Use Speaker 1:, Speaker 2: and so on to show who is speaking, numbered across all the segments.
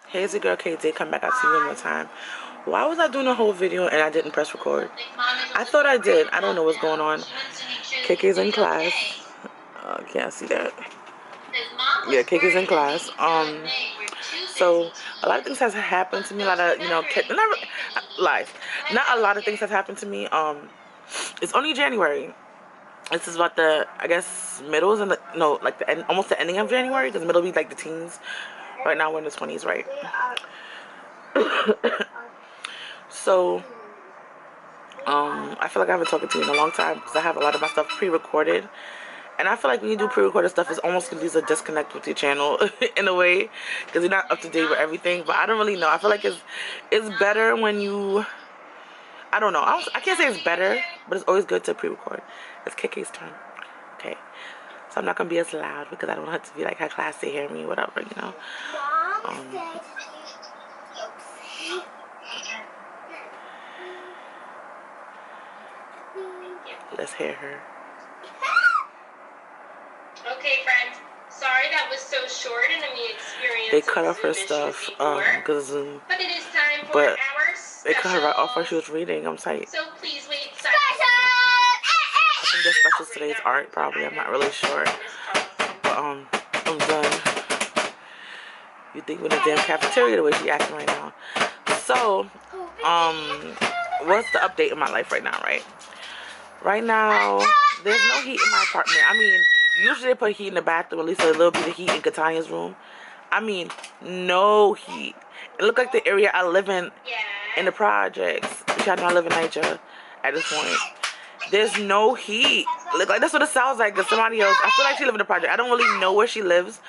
Speaker 1: Hey, it's your girl KD. Come back. I'll see you one more time. Why was I doing a whole video and I didn't press record? I thought I did. I don't know what's going on. KK's in class. Can't see that. Yeah, KK's in class. So a lot of things has happened to me. A lot of, life. Not a lot of things have happened to me. It's only January. This is about the, I guess, middles and like the end, almost the ending of January, because middle be like the teens. Right now we're in the 20s, right? So, I feel like I haven't talked to you in a long time because I have a lot of my stuff pre-recorded. And I feel like when you do pre-recorded stuff, it's almost going to be a disconnect with your channel in a way, because you're not up to date with everything. But I don't really know. I feel like it's better when you, I don't know. I can't say it's better, but it's always good to pre-record. It's KK's turn. Okay. So I'm not going to be as loud because I don't have to be like her class to hear me, whatever, you know. Let's hear her.
Speaker 2: Okay, friends. Sorry that was so short in the experience.
Speaker 1: They cut off her stuff because Zoom.
Speaker 2: But it is time for our special.
Speaker 1: They cut her right off while she was reading. I'm tight.
Speaker 2: So please wait.
Speaker 1: I think the special today's art, probably. I'm not really sure. But I'm done. You think we're in the damn cafeteria the way she acting right now. So, what's the update in my life right now, right? Right now, there's no heat in my apartment. I mean, usually they put heat in the bathroom, at least a little bit of heat in Kdiddat's room. I mean, no heat. It looked like the area I live in the projects. Y'all know I live in Nycha at this point. There's no heat. Look like that's what it sounds like. Cause somebody else. I feel like she lives in the project. I don't really know where she lives,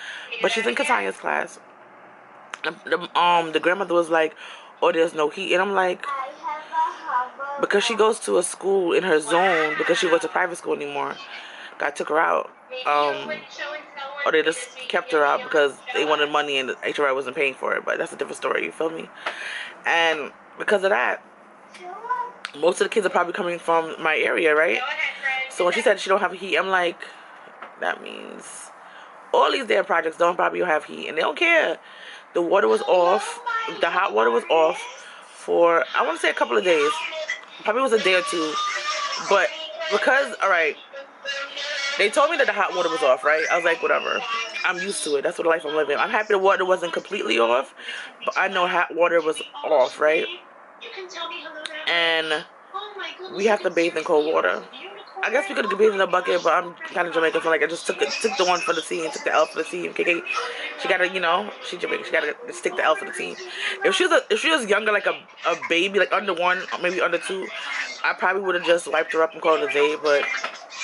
Speaker 1: but she's in Kdidda's class. The grandmother was like, "Oh, there's no heat," and I'm like, because she goes to a school in her zone because she goes to private school anymore. God took her out. Or they just kept her out because they wanted money and the HRI wasn't paying for it. But that's a different story, you feel me? And because of that, most of the kids are probably coming from my area, right? So when she said she don't have heat, I'm like, that means all these damn projects don't probably have heat. And they don't care. The water was off. The hot water was off for, I want to say, a couple of days. Probably was a day or two. But because, alright, they told me that the hot water was off, right? I was like, whatever. I'm used to it. That's what life I'm living. I'm happy the water wasn't completely off, but I know hot water was off, right? And we have to bathe in cold water. I guess we could have bathed in a bucket, but I'm kind of Jamaican, so like I just took the one for the team, took the L for the team. KK, she gotta, she's Jamaican. She gotta stick the L for the team. If she was younger, like a baby, like under 1, maybe under 2, I probably would have just wiped her up and called it a day. But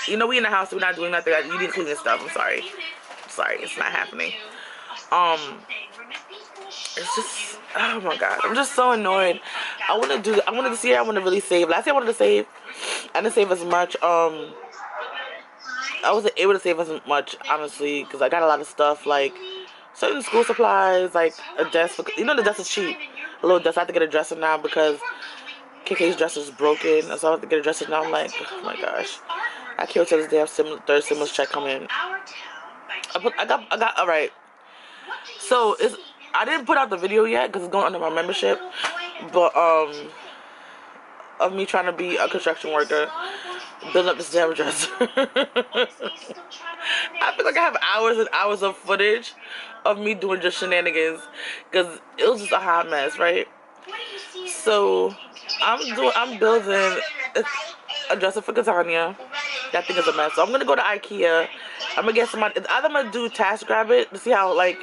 Speaker 1: we in the house, so we're not doing nothing. You didn't clean this stuff. I'm sorry. It's not happening. It's just, oh my god, I'm just so annoyed. I wanted to see. I want to really save. Last year I wanted to save. I didn't save as much. I wasn't able to save as much, honestly, because I got a lot of stuff, like certain school supplies, like a desk. The desk is cheap. A little desk. I have to get a dresser now because KK's dresser is broken, so I have to get a dresser now. I'm like, oh my gosh, I can't wait till this damn third stimulus check come in. I got. All right. So I didn't put out the video yet because it's going under my membership, but of me trying to be a construction worker, build up this damn dresser. I feel like I have hours and hours of footage of me doing just shenanigans because it was just a hot mess, right? So I'm building a dresser for Kdiddav. That thing is a mess. So I'm gonna go to IKEA. I'm gonna get somebody. Either I'm gonna do Task Grab It to see how like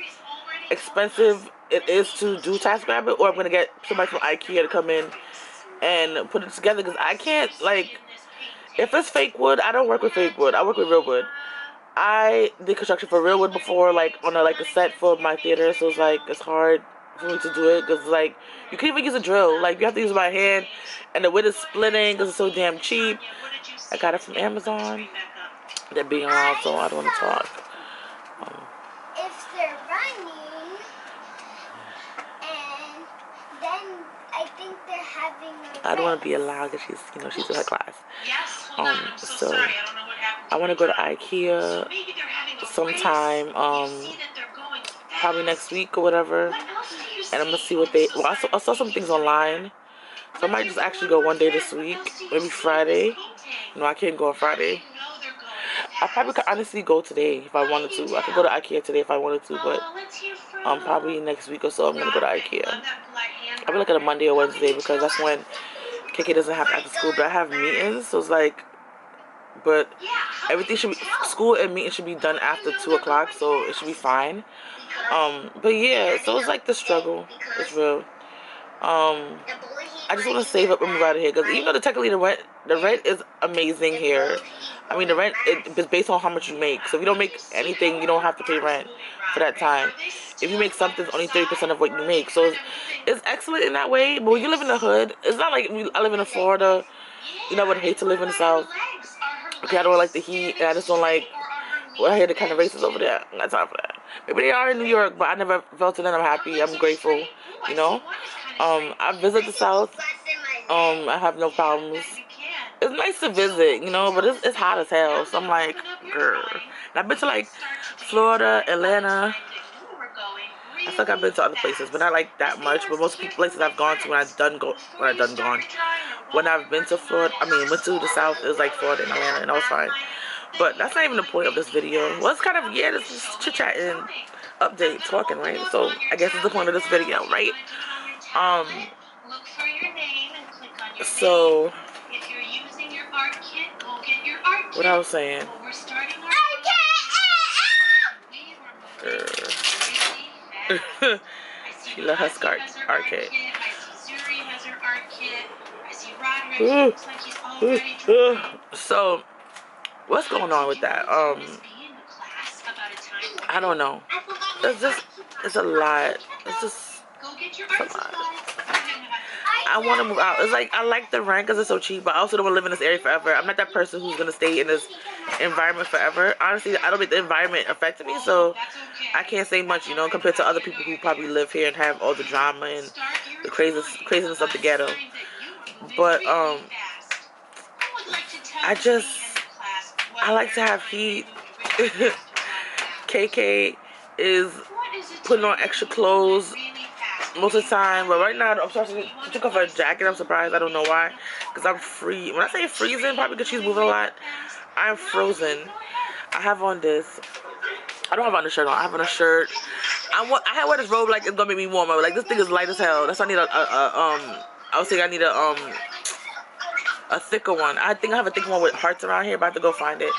Speaker 1: expensive it is to do Task Grab It, or I'm gonna get somebody from IKEA to come in and put it together because I can't, like, if it's fake wood, I don't work with fake wood. I work with real wood. I did construction for real wood before, like on a set for my theater, so it's hard for me to do it because like you can't even use a drill. Like you have to use my hand, and the wood is splitting because it's so damn cheap. I got it from Amazon. They're being loud, so I don't want to talk.
Speaker 3: If they're running, and then I think they're having a
Speaker 1: I don't want to be loud because she's in her class. So I want to go to IKEA sometime, probably next week or whatever, and I'm gonna see what they. Well, I saw some things online, so I might just actually go one day this week, maybe Friday. No, I can't go on Friday. I probably could honestly go today if I wanted to. I could go to IKEA today if I wanted to, but probably next week or so I'm gonna go to IKEA. I'll be like on a Monday or Wednesday because that's when KK doesn't have after school, but I have meetings, so it's like, but everything should be, school and meeting should be done after 2 o'clock, so it should be fine. But yeah, so it's like the struggle. It's real. I just want to save up and move out of here because even though technically the rent is amazing here. I mean, the rent is based on how much you make. So if you don't make anything, you don't have to pay rent for that time. If you make something, it's only 30% of what you make. So it's excellent in that way. But when you live in the hood, it's not like I live in Florida. You know, I would hate to live in the South. Okay, I don't like the heat, and I just don't like. Well, I hear the kind of races over there. I'm not time for that. Maybe they are in New York, but I never felt it, and I'm happy. I'm grateful. You know. I visit the South. I have no problems. It's nice to visit, you know, but it's hot as hell. So I'm like, girl. And I've been to like Florida, Atlanta. I feel like I've been to other places, but not like that much. But most places I've gone to when I've been to Florida, went to the South, it was like Florida and Atlanta, and I was fine. But that's not even the point of this video. Well, it's kind of, yeah, this is chit-chatting, update, talking, right? So I guess it's the point of this video, right? So what I was saying. She let her start arcade. So what's going on with that? I don't know. It's a lot. It's a lot. I want to move out. It's like, I like the rent because it's so cheap, but I also don't want to live in this area forever. I'm not that person who's going to stay in this environment forever. Honestly, I don't think the environment affected me, so I can't say much, you know, compared to other people who probably live here and have all the drama and the craziness of the ghetto. But, I like to have heat. KK is putting on extra clothes most of the time, but right now I'm starting to take off her jacket. I'm surprised. I don't know why, because I'm free. When I say freezing, probably because she's moving a lot, I'm frozen. I have on this. I don't have on the shirt on. I have on a shirt. I had wear this robe like it's gonna make me warmer. Like, this thing is light as hell. That's why I need I was saying I need a thicker one. I think I have a thicker one with hearts around here, but I have to go find it.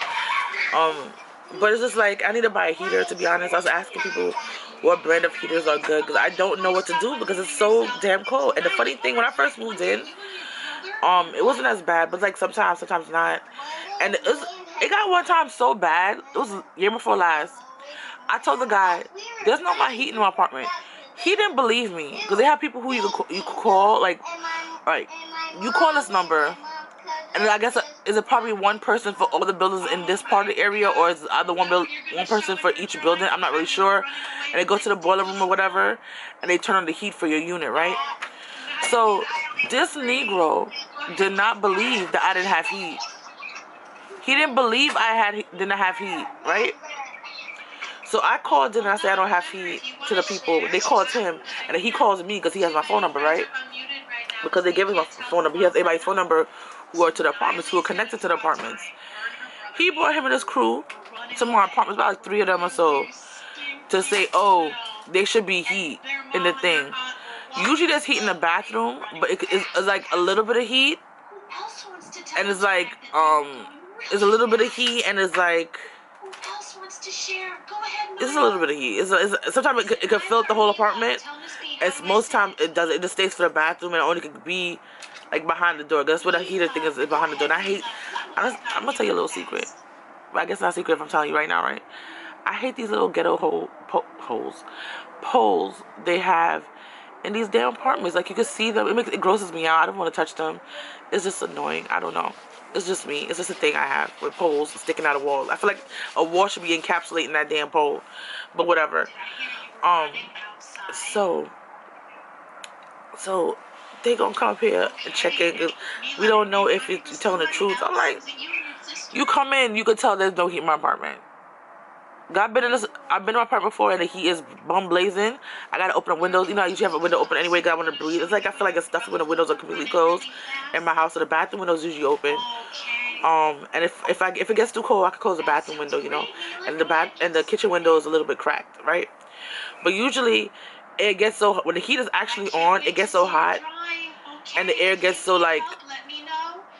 Speaker 1: But it's just like, I need to buy a heater, to be honest. I was asking people what brand of heaters are good because I don't know what to do because it's so damn cold. And the funny thing, when I first moved in, it wasn't as bad, but like sometimes not. And it got one time so bad. It was year before last. I told the guy, there's no my heat in my apartment. He didn't believe me because they have people who you could call, like, right, you call this number. And I guess, is it probably one person for all the buildings in this part of the area, or is it either one person for each building? I'm not really sure. And they go to the boiler room or whatever, and they turn on the heat for your unit, right? So this Negro did not believe that I didn't have heat. He didn't believe I didn't have heat, right? So I called in and I said I don't have heat to the people. They called him, and then he calls me because he has my phone number, right? Because they gave him my phone number. He has everybody's phone number who are to the apartments, who are connected to the apartments. He brought him and his crew to my apartments, about like 3 of them or so, to say, oh, there should be heat in the thing. Usually there's heat in the bathroom, but it's like a little bit of heat, and it's like, it's a little bit of heat, and it's like, it's a little bit of heat. Sometimes it could fill up the whole apartment. It's most times it doesn't. It just stays for the bathroom, and it only could be like behind the door. That's what a heater thing is behind the door. And I'm gonna tell you a little secret. But I guess not a secret if I'm telling you right now, right? I hate these little ghetto poles they have in these damn apartments. Like, you can see them. It grosses me out. I don't want to touch them. It's just annoying. I don't know. It's just me. It's just a thing I have with poles sticking out of walls. I feel like a wall should be encapsulating that damn pole. But whatever. So they gonna come up here and check in because we don't know if you're telling the truth. I'm like, you come in, you could tell there's no heat in my apartment. I've been in my apartment before, and the heat is bum blazing. I gotta open up windows. You know, I usually have a window open anyway, 'cause I want to breathe. It's like I feel like it's stuffy when the windows are completely closed in my house. So the bathroom windows usually open. And if it gets too cold, I can close the bathroom window, you know, and the kitchen window is a little bit cracked, right? But usually, it gets so when the heat is actually on, it gets so hot, and the air gets so like,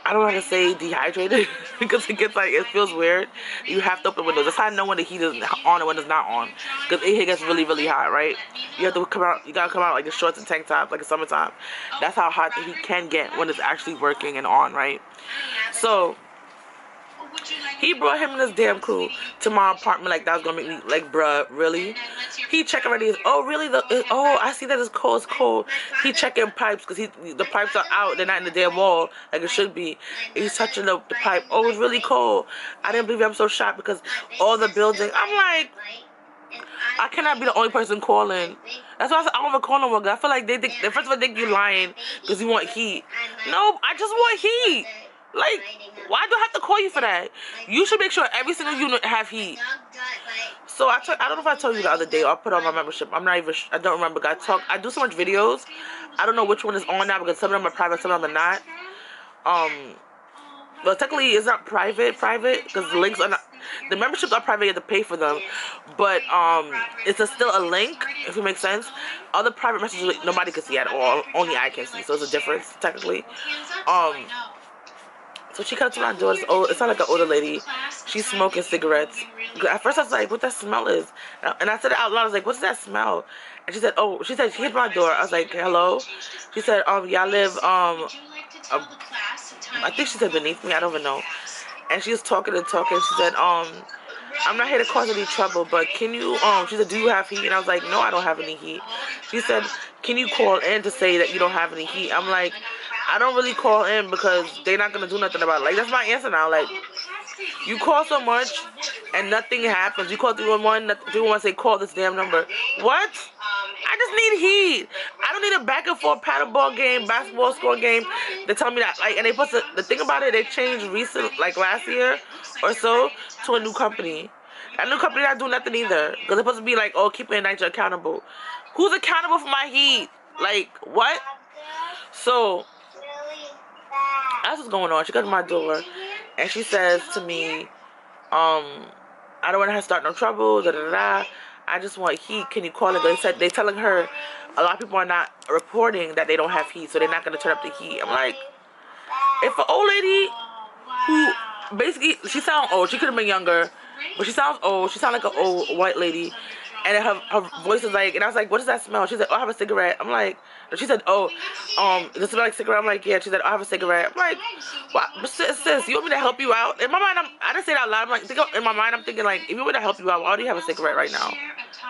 Speaker 1: I don't know how to say dehydrated because it gets like, it feels weird. You have to open windows. That's how I know when the heat is on and when it's not on, because it gets really, really hot, right? You have to come out. You gotta come out like in shorts and tank tops, like in summertime. That's how hot the heat can get when it's actually working and on, right? So he brought him and his damn crew to my apartment like that was gonna make me like, bruh, really? He checking already. Oh, really? Oh, I see that it's cold. It's cold. He checking pipes because the pipes are out. They're not in the damn wall like it should be. He's touching the pipe. Oh, it's really cold. I didn't believe it. I'm so shocked because all the building. I'm like, I cannot be the only person calling. That's why I said I don't even call no more. I feel like they think, first of all, they think you're lying because you want heat. No, I just want heat. Like, why do I have to call you for that? You should make sure every single unit have heat. So I don't know if I told you the other day or I put on my membership. I don't remember. I do so much videos. I don't know which one is on now because some of them are private, some of them are not. Well, technically it's not private because the links are not. The memberships are private. You have to pay for them, but it's still a link. If it makes sense. Other private messages nobody can see at all. Only I can see. So it's a difference technically. So she comes to my door. It's not like an older lady. She's smoking cigarettes. At first I was like, what that smell is? And I said it out loud. I was like, what's that smell? And she said, she hit my door. I was like, hello? She said, y'all live, I think she said beneath me. I don't even know. And she was talking and talking. She said, I'm not here to cause any trouble, but can you, she said, do you have heat? And I was like, no, I don't have any heat. She said, can you call in to say that you don't have any heat? I'm like, I don't really call in because they're not going to do nothing about it. Like, that's my answer now. Like, you call so much and nothing happens. You call 311, 311 say, call this damn number. What? I just need heat. I don't need a back and forth paddleball game, basketball score game. They tell me that, like, and the thing about it, they changed like last year or so, to a new company. That new company not doing nothing either. Because they're supposed to be like, oh, keeping Nycha accountable. Who's accountable for my heat? Like, what? So, that's what's going on. She comes to my door and she says to me, I don't want her to start no trouble, da da da. I just want heat. Can you call it? They're telling her a lot of people are not reporting that they don't have heat, so they're not going to turn up the heat. I'm like, if an old lady who basically, she sounds old, she could have been younger, but she sounds old. She sounds like an old white lady. And her voice is like, and I was like, what does that smell? She said, oh, I have a cigarette. I'm like, she said, oh, does it smell like cigarette? I'm like, yeah. She said, oh, I have a cigarette. I'm like, what? Sis, you want me to help you out? In my mind, I didn't say that out loud. I'm like, in my mind, I'm thinking like, if you want me to help you out, why do you have a cigarette right now?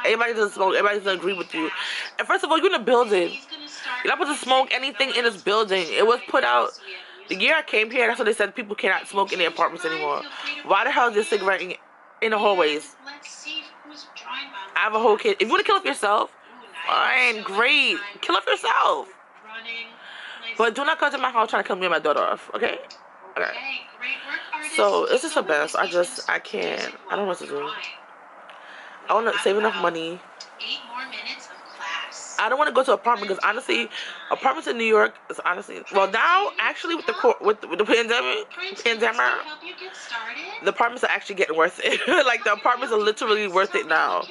Speaker 1: Everybody doesn't smoke. Everybody doesn't agree with you. And first of all, you're in a building. You're not supposed to smoke anything in this building. It was put out the year I came here. That's what they said. People cannot smoke in their apartments anymore. Why the hell is this cigarette in the hallways? I have a whole kid. If you want to kill off yourself, fine, great. Kill off yourself. But do not come to my house trying to kill me and my daughter off, okay? Okay. So, it's just a mess. I can't. I don't know what to do. I want to save enough money. I don't want to go to an apartment because honestly, apartments in New York is honestly, well now actually with the pandemic, the apartments are actually getting worth it. Like the apartments are literally worth it now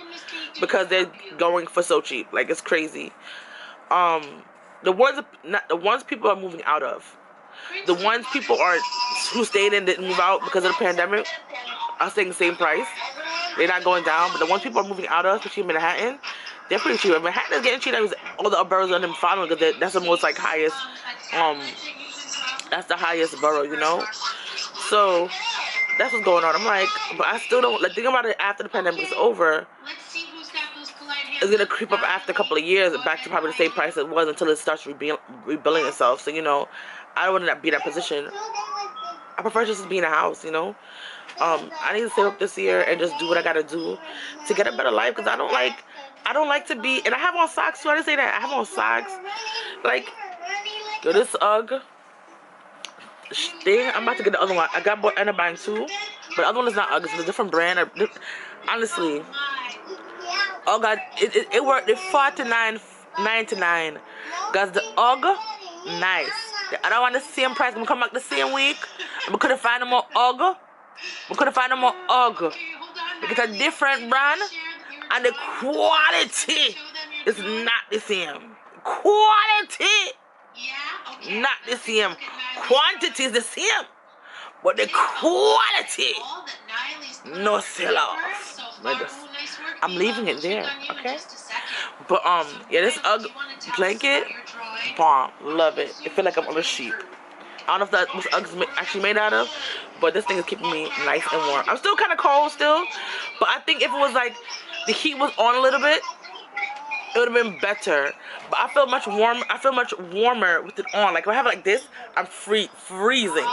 Speaker 1: because they're going for so cheap. Like it's crazy. The ones people are moving out of, the ones people who stayed in didn't move out because of the pandemic are staying the same price. They're not going down, but the ones people are moving out of, especially in Manhattan, they're pretty cheap. Manhattan is getting cheap. All the boroughs are them following because that's the most like highest. That's the highest borough, you know. So that's what's going on. I'm like, but I still don't like think about it after the pandemic is over. It's gonna creep up after a couple of years back to probably the same price it was until it starts rebuilding itself. So you know, I don't want to be in that position. I prefer just to be in a house, you know. I need to save up this year and just do what I gotta do to get a better life because I don't like to be, and I have on socks too. I didn't say that. I have on socks. Like, yo, this UGG thing. I'm about to get the other one. I'm buying two. But the other one is not Ugg. It's a different brand. Honestly, oh God, it worked. It fought to 9.99. Guys, the Ugg, nice. I don't want the same price. I'm gonna come back the same week. We couldn't find no more Ugg. We couldn't find no more Ugg. It's a different brand, and the quality is not the same. Quality, not the same. Quantity is the same, but the quality, no sell off. I'm leaving it there, okay? But yeah, this Ugg blanket, bomb, love it. I feel like I'm on a sheep. I don't know if that was Uggs actually made out of, but this thing is keeping me nice and warm. I'm still kind of cold still, but I think if it was like the heat was on a little bit, it would have been better. But I feel much warm. I feel much warmer with it on. Like if I have it like this, I'm freezing.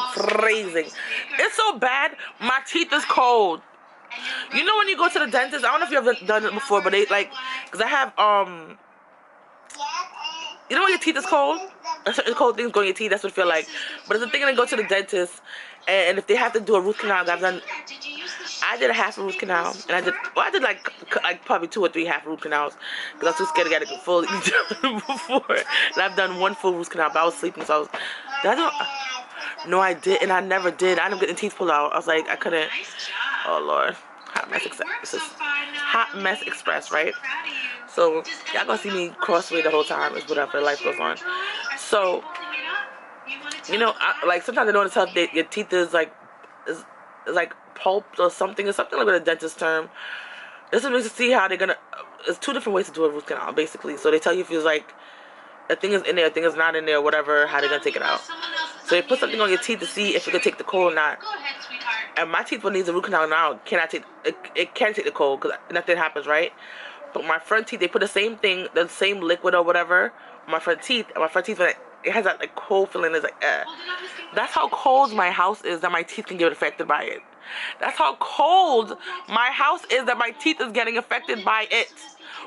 Speaker 1: It's so bad. My teeth is cold. You know when you go to the dentist, I don't know if you've ever done it before, but they like, cause I have you know when your teeth is cold? A certain cold things go in your teeth, that's what it feel like. But it's the thing when they go to the dentist, and if they have to do a root canal, I did a half a root canal, and I did like probably 2 or 3 half root canals, because I was too scared to get it fully done before. And I've done 1 full root canal, but I was sleeping, so no, I didn't. I never did. I ended up getting teeth pulled out. I was like, I couldn't. Oh Lord, hot mess express. This is hot mess express, right? So y'all gonna see me crossway the whole time. Is whatever, life goes on. So you know, like sometimes I don't want to tell if your teeth is like like pulped or something like a dentist term. This is to see how they're gonna. It's 2 different ways to do a root canal, basically. So they tell you if it's like a thing is in there, a thing is not in there, whatever. How they're gonna take it out. So they put something on your teeth to see if it can take the cold or not. And my teeth, when needs a root canal now, cannot take it can take the cold because nothing happens, right? But my front teeth, they put the same thing, the same liquid or whatever on my front teeth. And my front teeth, when it has that like cold feeling, it's like That's how cold my house is that my teeth can get affected by it. That's how cold my house is that my teeth is getting affected by it.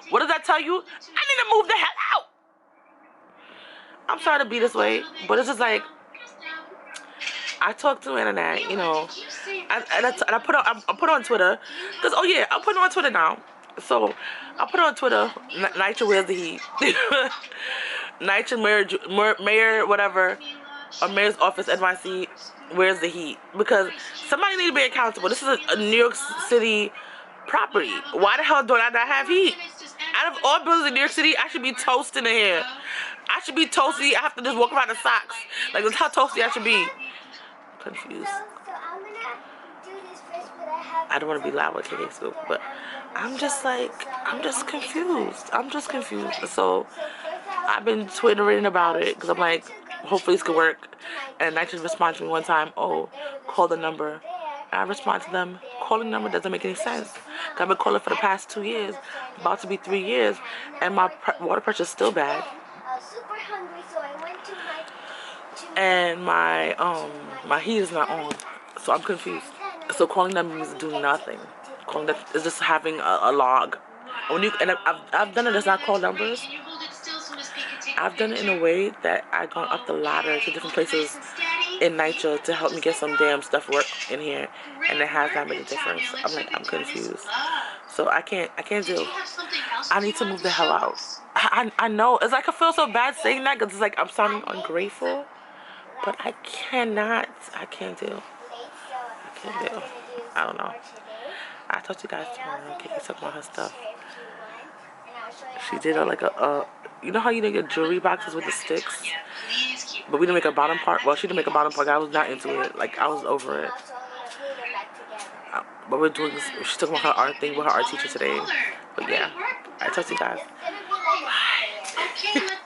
Speaker 1: What does that tell you? I need to move the hell out. I'm sorry to be this way, but it's just like I talk to the internet, you know, and I put on Twitter, because oh yeah, I'll put it on Twitter now. So I put on Twitter, Nycha, where's the heat? Nycha, mayor, whatever, or mayor's office, NYC, where's the heat? Because somebody need to be accountable. This is a New York City property. Why the hell do I not have heat? Out of all buildings in New York City, I should be toasting in here. I should be toasty. I have to just walk around in socks. Like, that's how toasty I should be. I'm confused.
Speaker 3: So I'm gonna do this first, but I have.
Speaker 1: I don't want to be loud with KK Scoop, but I'm just confused. I'm just confused. So I've been twittering about it because I'm like, hopefully this could work. And Nycha responded to me one time, oh, call the number. And I respond to them, calling the number doesn't make any sense. I've been calling for the past 2 years, about to be 3 years, and my water pressure is still bad.
Speaker 3: I was super hungry, so I went to
Speaker 1: And my heat is not on, so I'm confused. So calling them means do nothing. Calling them is just having a log. I've done it as not call numbers. I've done it in a way that I've gone up the ladder to different places in Nycha to help me get some damn stuff work in here, and it has not made a difference. I'm confused. So I can't do. I need to move the hell out. I know. It's like I feel so bad saying that because it's like I'm sounding ungrateful, but I can't do. I don't know. I'll talk to you guys tomorrow. Okay, talk about her stuff. She did you know how you make your jewelry boxes with the sticks? But we didn't make a bottom part. Well, she didn't make a bottom part. I was not into it. Like, I was over it. But we're doing this. She's talking about her art thing with her art teacher today. But yeah, I talk to you guys. Bye.